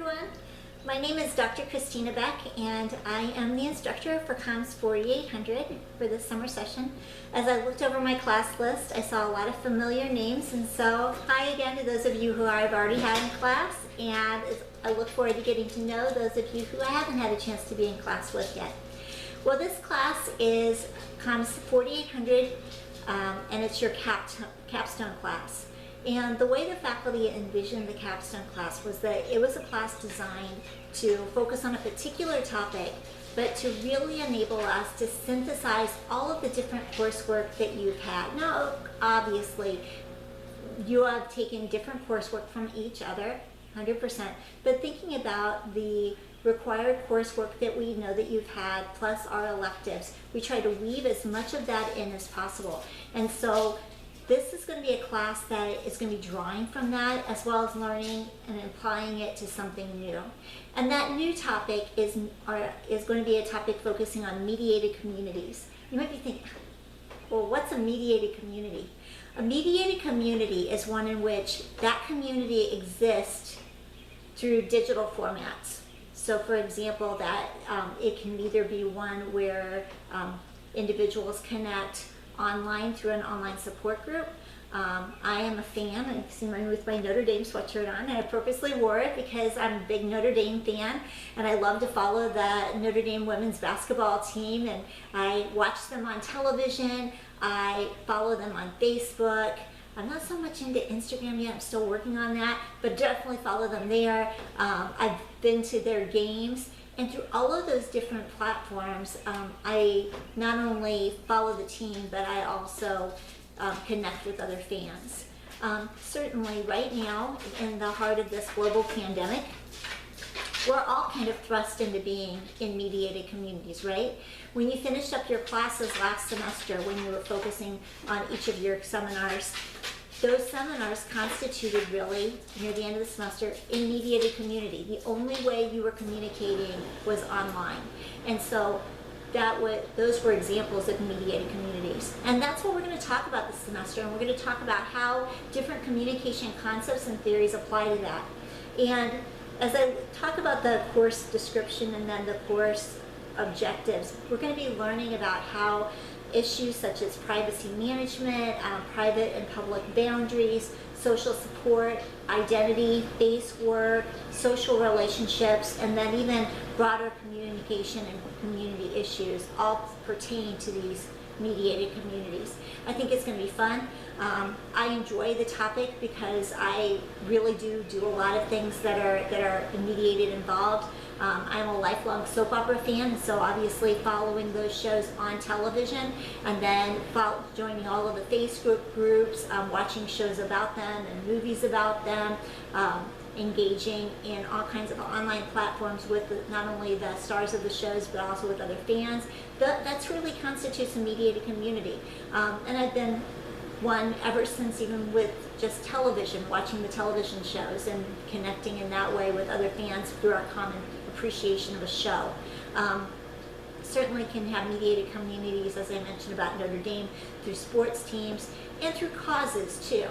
everyone. My name is Dr. Christina Beck, and I am the instructor for Comms 4800 for this summer session. As I looked over my class list, I saw a lot of familiar names, and so hi again to those of you who I've already had in class, and I look forward to getting to know those of you who I haven't had a chance to be in class with yet. Well, this class is Comms 4800, and it's your capstone class. And the way the faculty envisioned the capstone class was that it was a class designed to focus on a particular topic, but to really enable us to synthesize all of the different coursework that you've had. Now, obviously, you have taken different coursework from each other, 100%, but thinking about the required coursework that we know that you've had, plus our electives, we try to weave as much of that in as possible. And so this is going to be a class that is going to be drawing from that, as well as learning and applying it to something new. And that new topic is going to be a topic focusing on mediated communities. You might be thinking, well, what's a mediated community? A mediated community is one in which that community exists through digital formats. So for example, that it can either be one where individuals connect online through an online support group. I am a fan. You see me with my Notre Dame sweatshirt on, and I purposely wore it because I'm a big Notre Dame fan, and I love to follow the Notre Dame women's basketball team, and I watch them on television. I follow them on Facebook. I'm not so much into Instagram yet. I'm still working on that, but definitely follow them there. I've been to their games. And through all of those different platforms, I not only follow the team, but I also connect with other fans. Certainly right now, in the heart of this global pandemic, we're all kind of thrust into being in mediated communities, right? When you finished up your classes last semester, when you were focusing on each of your seminars, those seminars constituted really, near the end of the semester, a mediated community. The only way you were communicating was online. And so those were examples of mediated communities. And that's what we're going to talk about this semester, and we're going to talk about how different communication concepts and theories apply to that. And as I talk about the course description and then the course objectives, we're going to be learning about how issues such as privacy management, private and public boundaries, social support, identity-based work, social relationships, and then even broader communication and community issues all pertain to these mediated communities. I think it's going to be fun. I enjoy the topic because I really do a lot of things that are mediated involved. I'm a lifelong soap opera fan, so obviously following those shows on television, and then joining all of the Facebook groups, watching shows about them and movies about them, engaging in all kinds of online platforms with not only the stars of the shows, but also with other fans. That's really constitutes a mediated community. And I've been one ever since, even with just television, watching the television shows and connecting in that way with other fans through our common appreciation of a show. Certainly can have mediated communities, as I mentioned about Notre Dame, through sports teams and through causes too.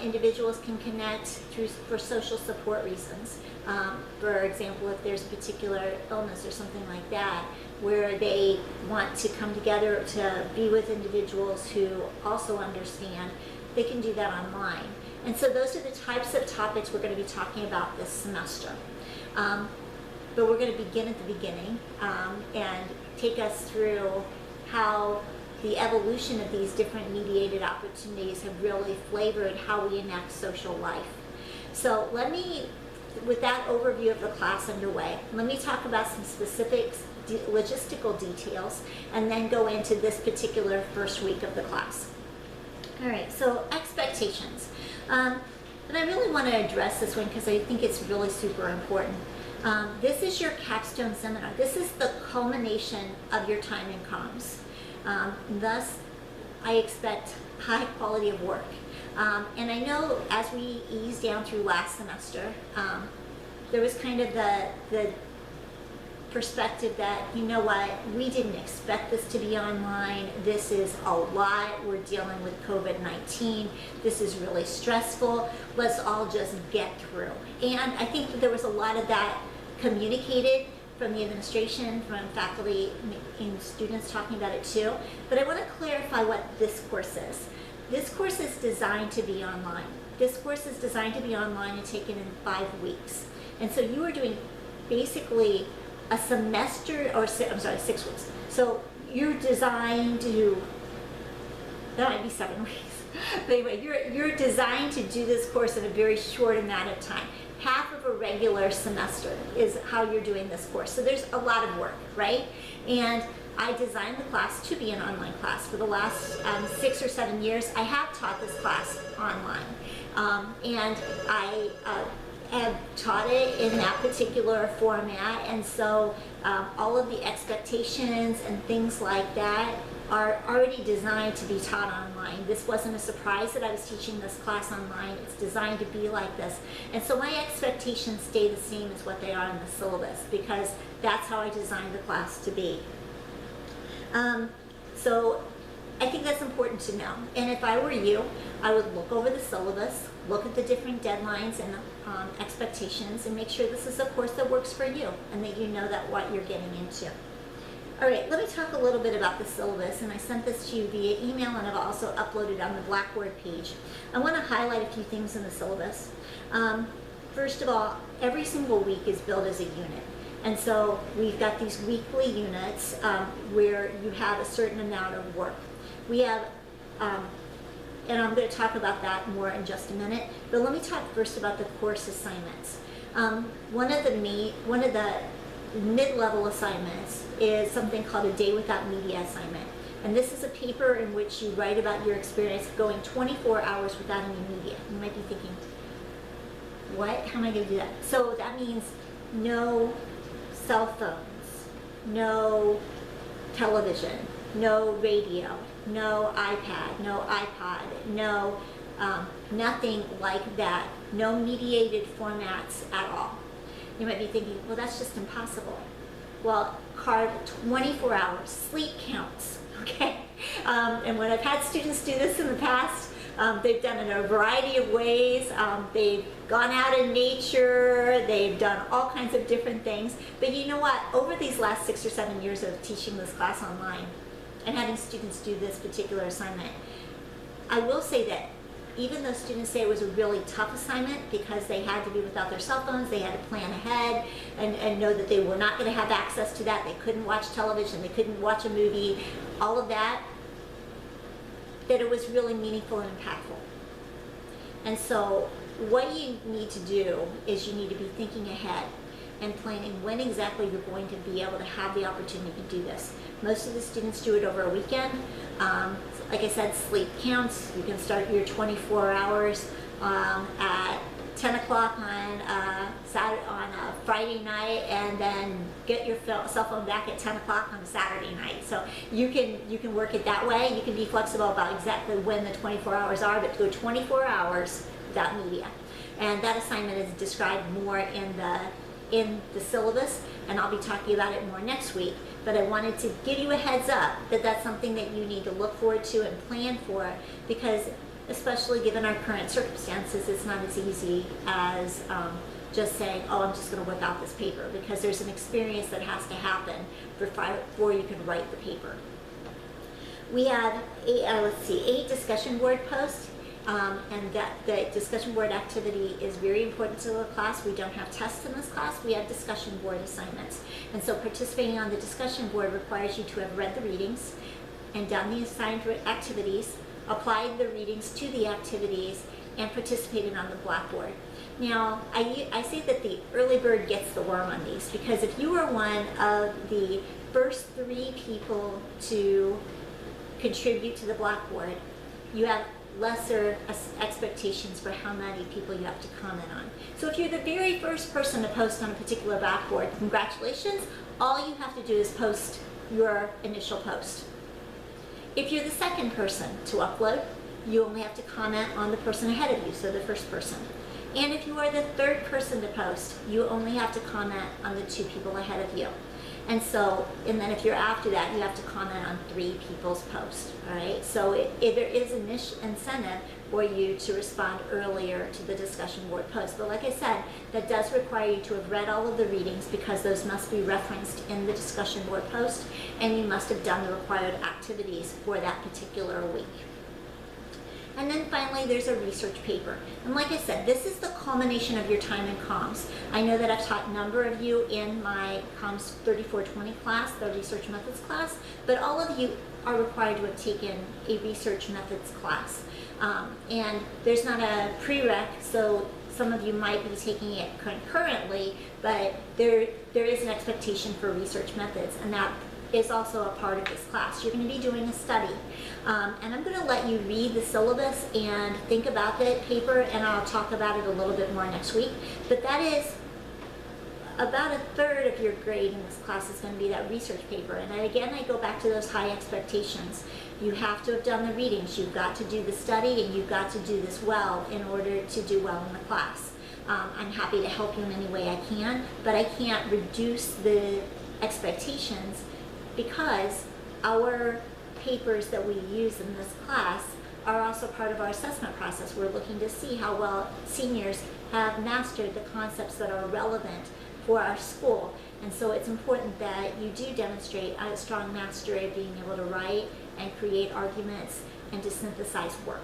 Individuals can connect for social support reasons. For example, if there's a particular illness or something like that, where they want to come together to be with individuals who also understand, they can do that online. And so those are the types of topics we're going to be talking about this semester. But we're going to begin at the beginning and take us through how the evolution of these different mediated opportunities have really flavored how we enact social life. So with that overview of the class underway, let me talk about some specific logistical details and then go into this particular first week of the class. All right, so expectations. But I really want to address this one because I think it's really super important. This is your capstone seminar. This is the culmination of your time in comms. Thus, I expect high quality of work. And I know as we ease down through last semester, there was kind of the perspective that, you know what, we didn't expect this to be online. This is a lot. We're dealing with COVID-19. This is really stressful. Let's all just get through. And I think that there was a lot of that communicated from the administration, from faculty and students talking about it too. But I want to clarify what this course is. This course is designed to be online. This course is designed to be online and taken in 5 weeks. And so you are doing basically a semester, or 6 weeks. So you're designed to, that might be 7 weeks. But anyway, you're designed to do this course in a very short amount of time. Half of a regular semester is how you're doing this course. So there's a lot of work, right? And I designed the class to be an online class. For the last 6 or 7 years, I have taught this class online. And I have taught it in that particular format. And so all of the expectations and things like that are already designed to be taught online. This wasn't a surprise that I was teaching this class online. It's designed to be like this. And so my expectations stay the same as what they are in the syllabus, because that's how I designed the class to be. So I think that's important to know. And if I were you, I would look over the syllabus, look at the different deadlines and expectations, and make sure this is a course that works for you and that you know that what you're getting into. All right, let me talk a little bit about the syllabus, and I sent this to you via email, and I've also uploaded on the Blackboard page. I want to highlight a few things in the syllabus. First of all, every single week is billed as a unit. And so we've got these weekly units where you have a certain amount of work. We have, and I'm going to talk about that more in just a minute, but let me talk first about the course assignments. One of the mid-level assignments is something called a Day Without Media assignment. And this is a paper in which you write about your experience going 24 hours without any media. You might be thinking, what? How am I going to do that? So that means no cell phones, no television, no radio, no iPad, no iPod, no nothing like that, no mediated formats at all. You might be thinking, well, that's just impossible. Well, carve 24 hours. Sleep counts, okay? And when I've had students do this in the past, they've done it in a variety of ways. They've gone out in nature. They've done all kinds of different things. But you know what? Over these last 6 or 7 years of teaching this class online and having students do this particular assignment, I will say that even though students say it was a really tough assignment because they had to be without their cell phones, they had to plan ahead and know that they were not going to have access to that, they couldn't watch television, they couldn't watch a movie, all of that, that it was really meaningful and impactful. And so what you need to do is you need to be thinking ahead and planning when exactly you're going to be able to have the opportunity to do this. Most of the students do it over a weekend. Like I said, sleep counts. You can start your 24 hours at 10 o'clock on a Friday night, and then get your cell phone back at 10 o'clock on a Saturday night. So you can work it that way. You can be flexible about exactly when the 24 hours are, but go 24 hours without media. And that assignment is described more in the syllabus, and I'll be talking about it more next week. But I wanted to give you a heads up that that's something that you need to look forward to and plan for, because especially given our current circumstances, it's not as easy as just saying, oh, I'm just going to whip out this paper, because there's an experience that has to happen before you can write the paper. We have 8 discussion board posts. And that the discussion board activity is very important to the class. We don't have tests in this class, we have discussion board assignments. And so participating on the discussion board requires you to have read the readings and done the assigned activities, applied the readings to the activities, and participated on the Blackboard. Now, I say that the early bird gets the worm on these, because if you were one of the first 3 people to contribute to the Blackboard, you have lesser expectations for how many people you have to comment on. So if you're the very first person to post on a particular Blackboard, congratulations, all you have to do is post your initial post. If you're the second person to upload, you only have to comment on the person ahead of you, so the first person. And if you are the third person to post, you only have to comment on the 2 people ahead of you. And so, and then if you're after that, you have to comment on 3 people's posts, all right? So there is an incentive for you to respond earlier to the discussion board post. But like I said, that does require you to have read all of the readings, because those must be referenced in the discussion board post, and you must have done the required activities for that particular week. And then finally, there's a research paper. And like I said, this is the culmination of your time in comms. I know that I've taught a number of you in my comms 3420 class, the research methods class, but all of you are required to have taken a research methods class. And there's not a prereq, so some of you might be taking it concurrently, but there is an expectation for research methods, and that is also a part of this class. You're going to be doing a study, and I'm going to let you read the syllabus and think about the paper, and I'll talk about it a little bit more next week. But that is about a third of your grade in this class is going to be that research paper. And again, I go back to those high expectations. You have to have done the readings, you've got to do the study, and you've got to do this well in order to do well in the class. I'm happy to help you in any way I can, but I can't reduce the expectations, because our papers that we use in this class are also part of our assessment process. We're looking to see how well seniors have mastered the concepts that are relevant for our school. And so it's important that you do demonstrate a strong mastery of being able to write and create arguments and to synthesize work.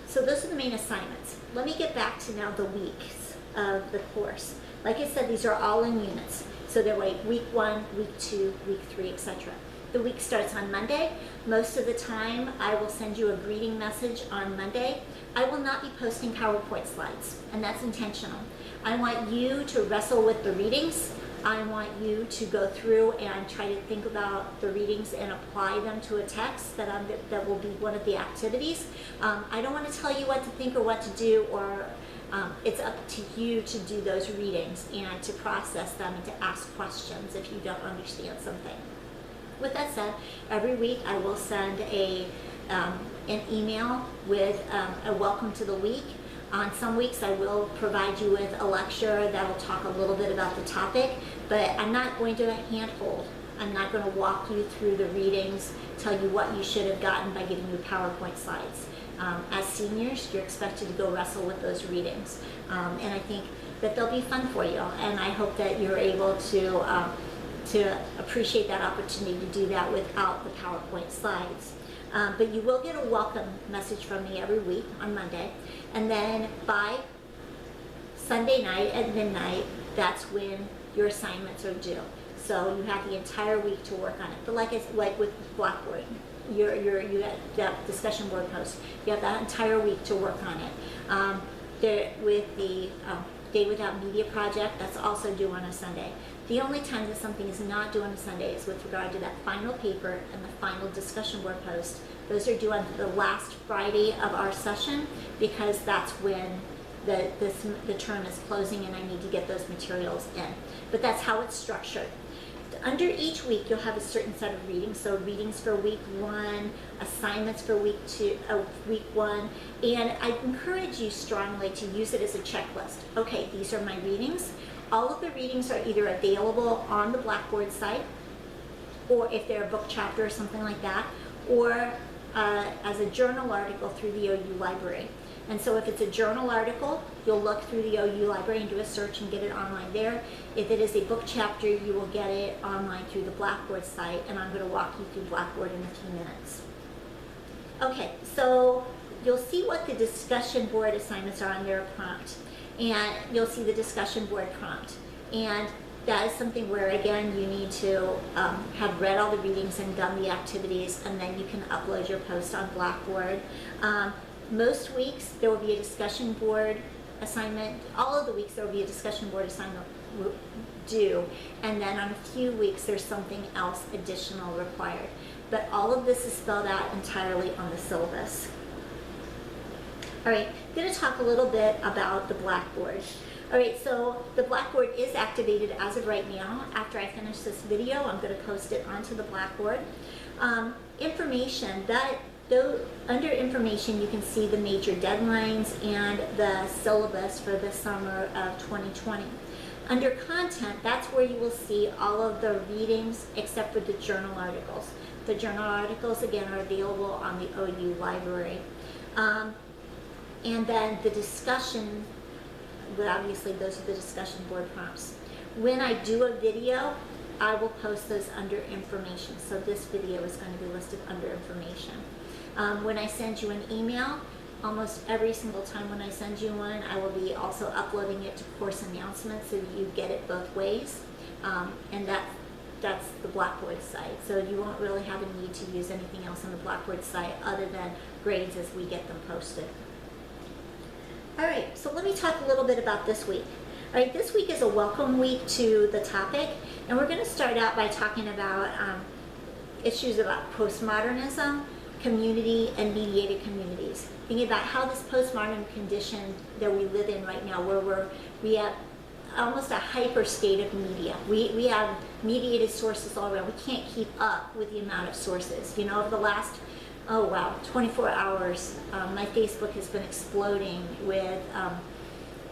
So those are the main assignments. Let me get back to now the weeks of the course. Like I said, these are all in units. So they're like week 1, week 2, week 3, etc. The week starts on Monday. Most of the time, I will send you a greeting message on Monday. I will not be posting PowerPoint slides, and that's intentional. I want you to wrestle with the readings. I want you to go through and try to think about the readings and apply them to a text that will be one of the activities. I don't want to tell you what to think or what to do, or it's up to you to do those readings and to process them and to ask questions if you don't understand something. With that said, every week I will send an email with a welcome to the week. On some weeks I will provide you with a lecture that will talk a little bit about the topic, but I'm not going to handhold. I'm not going to walk you through the readings, tell you what you should have gotten by giving you PowerPoint slides. As seniors, you're expected to go wrestle with those readings, and I think that they'll be fun for you, and I hope that you're able to appreciate that opportunity to do that without the PowerPoint slides. But you will get a welcome message from me every week on Monday, and then by Sunday night at midnight, that's when your assignments are due. So you have the entire week to work on it. But like with Blackboard, you have that discussion board post. You have that entire week to work on it. With the Day Without Media project, that's also due on a Sunday. The only time that something is not due on a Sunday is with regard to that final paper and the final discussion board post. Those are due on the last Friday of our session, because that's when the term is closing and I need to get those materials in. But that's how it's structured. Under each week, you'll have a certain set of readings. So readings for week 1, assignments for week 1, and I encourage you strongly to use it as a checklist. Okay, these are my readings. All of the readings are either available on the Blackboard site, or if they're a book chapter or something like that, or as a journal article through the OU library. And so if it's a journal article, you'll look through the OU library and do a search and get it online there. If it is a book chapter, you will get it online through the Blackboard site, and I'm going to walk you through Blackboard in a few minutes. Okay, so you'll see what the discussion board assignments are on their prompt, and you'll see the discussion board prompt. And that is something where, again, you need to have read all the readings and done the activities, and then you can upload your post on Blackboard. Most weeks there will be a discussion board assignment. All of the weeks there will be a discussion board assignment due, and then on a few weeks there's something else additional required. But all of this is spelled out entirely on the syllabus. All right, I'm going to talk a little bit about the Blackboard. All right, so the Blackboard is activated as of right now. After I finish this video, I'm going to post it onto the Blackboard. Information, under information you can see the major deadlines and the syllabus for the summer of 2020. Under content, that's where you will see all of the readings except for the journal articles. The journal articles, again, are available on the OU library. And then the discussion, well, obviously those are the discussion board prompts. When I do a video, I will post those under information. So this video is going to be listed under information. When I send you an email, almost every single time when I send you one, I will be also uploading it to course announcements so that you get it both ways. And that's the Blackboard site. So you won't really have a need to use anything else on the Blackboard site other than grades as we get them posted. All right, so let me talk a little bit about this week. All right, this week is a welcome week to the topic, and we're going to start out by talking about issues about postmodernism, community, and mediated communities. Thinking about how this postmodern condition that we live in right now, where we have almost a hyper state of media. We have mediated sources all around. We can't keep up with the amount of sources. You know, over the last 24 hours, my Facebook has been exploding with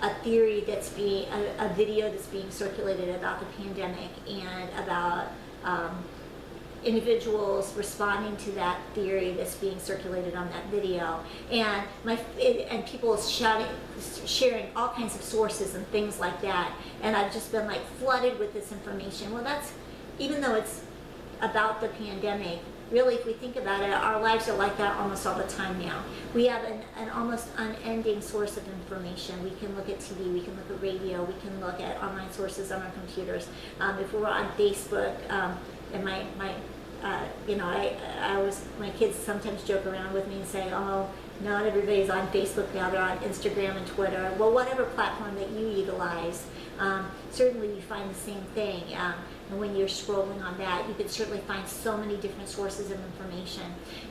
a theory that's being, a video that's being circulated about the pandemic and about individuals responding to that theory that's being circulated on that video, and people sharing all kinds of sources and things like that, and I've just been like flooded with this information. Well, that's, even though it's about the pandemic, really, if we think about it, our lives are like that almost all the time now. We have an almost unending source of information. We can look at TV, we can look at radio, we can look at online sources on our computers. If we're on Facebook, and my kids sometimes joke around with me and say, oh, not everybody's on Facebook now, they're on Instagram and Twitter. Well, whatever platform that you utilize, certainly you find the same thing. And when you're scrolling on that, you can certainly find so many different sources of information.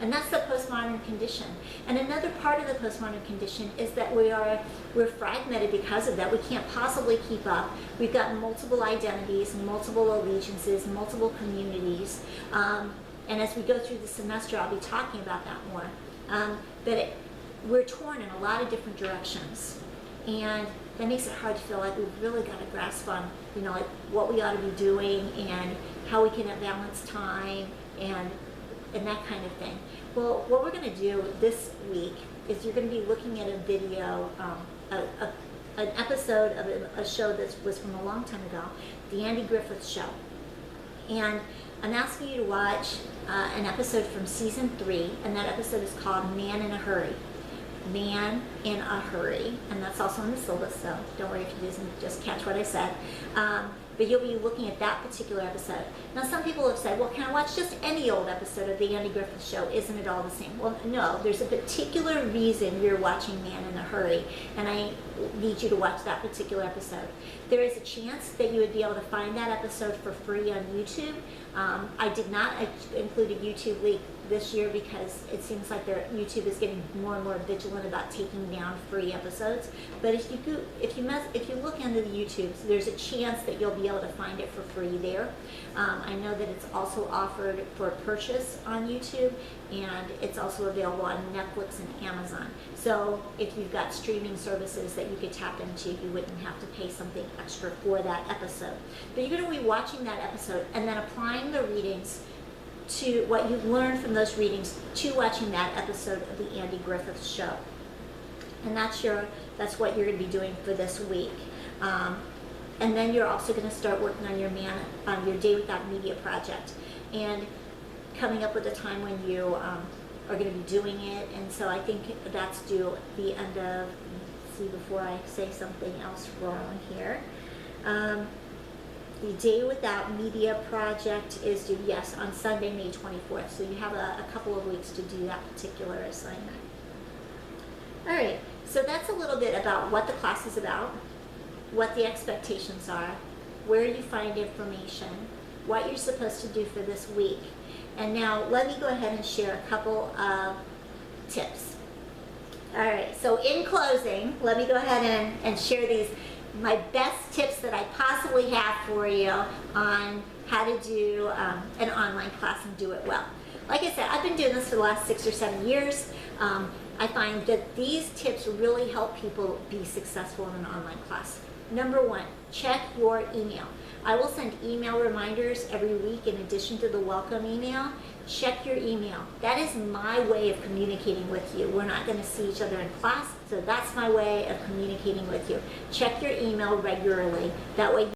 And that's the postmodern condition. And another part of the postmodern condition is that we're fragmented because of that. We can't possibly keep up. We've got multiple identities, multiple allegiances, multiple communities. And as we go through the semester, I'll be talking about that more. We're torn in a lot of different directions. And that makes it hard to feel like we've really got a grasp on, like what we ought to be doing and how we can balance time and that kind of thing. Well, what we're going to do this week is you're going to be looking at a video, an episode of a show that was from a long time ago, The Andy Griffith Show. And I'm asking you to watch an episode from season 3, and that episode is called Man in a Hurry. Man in a Hurry, and that's also in the syllabus, so don't worry if you didn't just catch what I said. But you'll be looking at that particular episode. Now, some people have said, well, can I watch just any old episode of The Andy Griffith Show? Isn't it all the same? Well, no, there's a particular reason you're watching Man in a Hurry, and I need you to watch that particular episode. There is a chance that you would be able to find that episode for free on YouTube. I did not include a YouTube link this year because it seems like YouTube is getting more and more vigilant about taking down free episodes. But if you look into the YouTube, there's a chance that you'll be able to find it for free there. I know that it's also offered for purchase on YouTube, and it's also available on Netflix and Amazon. So if you've got streaming services that you could tap into, you wouldn't have to pay something extra for that episode. But you're going to be watching that episode and then applying the readings to what you've learned from those readings to watching that episode of the Andy Griffith Show. And that's what you're going to be doing for this week. And then you're also going to start working on your Day Without Media project and coming up with a time when you are going to be doing it. And so I think that's due the end of, let's see, before I say something else wrong here. The Day Without Media project is due, yes, on Sunday, May 24th. So you have a couple of weeks to do that particular assignment. All right, so that's a little bit about what the class is about, what the expectations are, where you find information, what you're supposed to do for this week. And now let me go ahead and share a couple of tips. All right, so in closing, let me go ahead and share my best tips that I possibly have for you on how to do an online class and do it well. Like I said, I've been doing this for the last 6 or 7 years. I find that these tips really help people be successful in an online class. number one, check your email. I will send email reminders every week in addition to the welcome email. Check your email. That is my way of communicating with you. We're not going to see each other in class, so that's my way of communicating with you. Check your email regularly. That way